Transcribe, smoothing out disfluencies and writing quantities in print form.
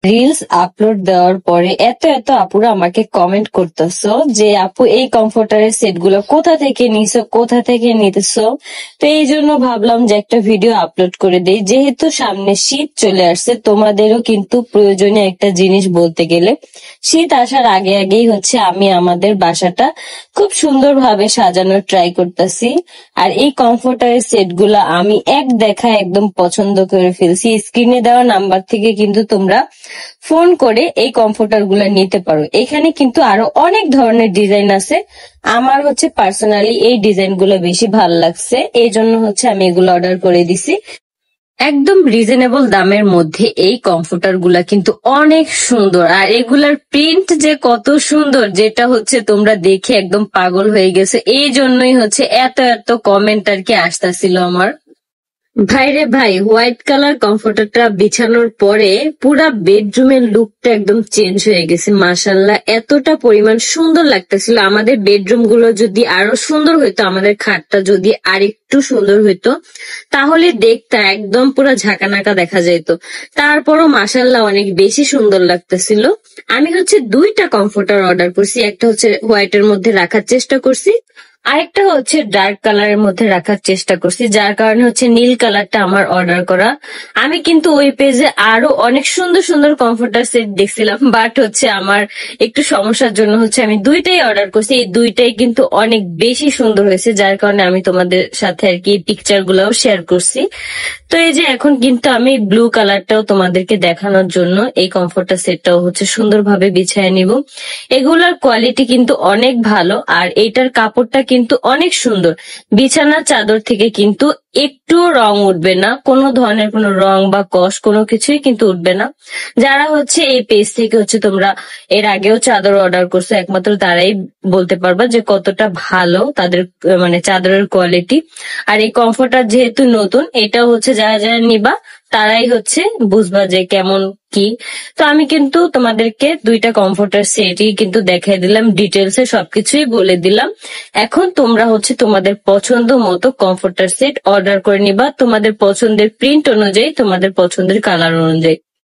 Reels upload দেওয়ার পরে এত এত আপুরা আমাকে কমেন্ট করতেছো যে আপু এই কমফোর্টারের সেট গুলো কোথা থেকে নিছো, কোথা থেকে নিতেছো। তো এই জন্য ভাবলাম যে একটা ভিডিও আপলোড করে দেই, যেহেতু সামনে শীত চলে আসছে, তোমাদেরও কিন্তু প্রয়োজনীয় একটা জিনিস বলতে গেলে শীত আসার আগে আগেই হচ্ছে আমি আমাদের বাসাটা খুব সুন্দরভাবে সাজানোর ট্রাই করতেছি। আর এই কমফোর্টারের সেট গুলা আমি এক দেখায় একদম পছন্দ করে ফেলছি। স্ক্রিনে দেওয়া নাম্বার থেকে কিন্তু তোমরা ফোন করে এই কমফোর্টার গুলা নিতে পারো। এখানে কিন্তু আরো অনেক ধরনের ডিজাইন আছে, আমার হচ্ছে পার্সোনালি এই ডিজাইন গুলো বেশি ভালো লাগছে, এই জন্য হচ্ছে আমি এগুলো অর্ডার করে দিছি। একদম রিজনেবল দামের মধ্যে এই কমফোর্টার গুলা কিন্তু অনেক সুন্দর, আর এগুলার প্রিন্ট যে কত সুন্দর, যেটা হচ্ছে তোমরা দেখে একদম পাগল হয়ে গেছে। এই জন্যই হচ্ছে এত এত কমেন্ট আর কি আসতেছিল আমার। ভাইরে ভাই, হোয়াইট কালার কমফোর্টারটা বিছানোর পরে পুরা বেডরুমের লুকটা একদম চেঞ্জ হয়ে গেছে। মাশাআল্লাহ, এতটা পরিমাণ সুন্দর লাগতেছিল। আমাদের বেডরুম গুলো যদি আরো সুন্দর হইতো, আমাদের খাটটা যদি আরেকটু সুন্দর হইতো, তাহলে দেখতে একদম পুরা ঝাঁকানাকা দেখা যাইতো। তারপরও মাশাআল্লাহ অনেক বেশি সুন্দর লাগতেছিল। আমি হচ্ছে দুইটা কমফোর্টার অর্ডার করছি, একটা হচ্ছে হোয়াইটের মধ্যে রাখার চেষ্টা করছি, আরেকটা হচ্ছে ডার্ক কালারের মধ্যে রাখার চেষ্টা করছি, যার কারণে হচ্ছে নীল কালারটা আমার অর্ডার করা। আমি কিন্তু ওই পেজে আরো অনেক সুন্দর সুন্দর কমফোর্টার সেট দেখছিলাম, বাট হচ্ছে আমার একটু সমস্যার জন্য হচ্ছে আমি দুইটাই অর্ডার করছি। এই দুইটাই কিন্তু অনেক বেশি সুন্দর হয়েছে, যার কারণে আমি তোমাদের সাথে আর কি পিকচার গুলাও শেয়ার করছি। তো এই যে এখন কিন্তু আমি ব্লু কালারটাও তোমাদেরকে দেখানোর জন্য এই কমফোর্টার সেটটাও হচ্ছে সুন্দরভাবে বিছায় নিব। এগুলার কোয়ালিটি কিন্তু অনেক ভালো, আর এইটার কাপড়টা কিন্তু অনেক সুন্দর। বিছানার চাদর থেকে কিন্তু একটু রং উঠবে না, কোনো ধরনের কোনো রং বা কষ কোনো কিছুই কিন্তু উঠবে না। যারা হচ্ছে এই পেজ থেকে হচ্ছে তোমরা এর আগেও চাদর অর্ডার করছো, একমাত্র তারাই বলতে পারবা যে কতটা ভালো তাদের মানে চাদরের কোয়ালিটি। আর এই কমফোর্টার যেহেতু নতুন, এটাও হচ্ছে যারা যারা নিবা তারাই হচ্ছে বুঝবা যে কেমন কি। তো আমি কিন্তু তোমাদেরকে দুইটা কমফোর্টার সেটই কিন্তু দেখাই দিলাম, ডিটেলসে সবকিছুই বলে দিলাম। এখন তোমরা হচ্ছে তোমাদের পছন্দ মতো কমফোর্টার সেট অর্ডার করে নিবা, তোমাদের পছন্দের প্রিন্ট অনুযায়ী, তোমাদের পছন্দের কালার অনুযায়ী।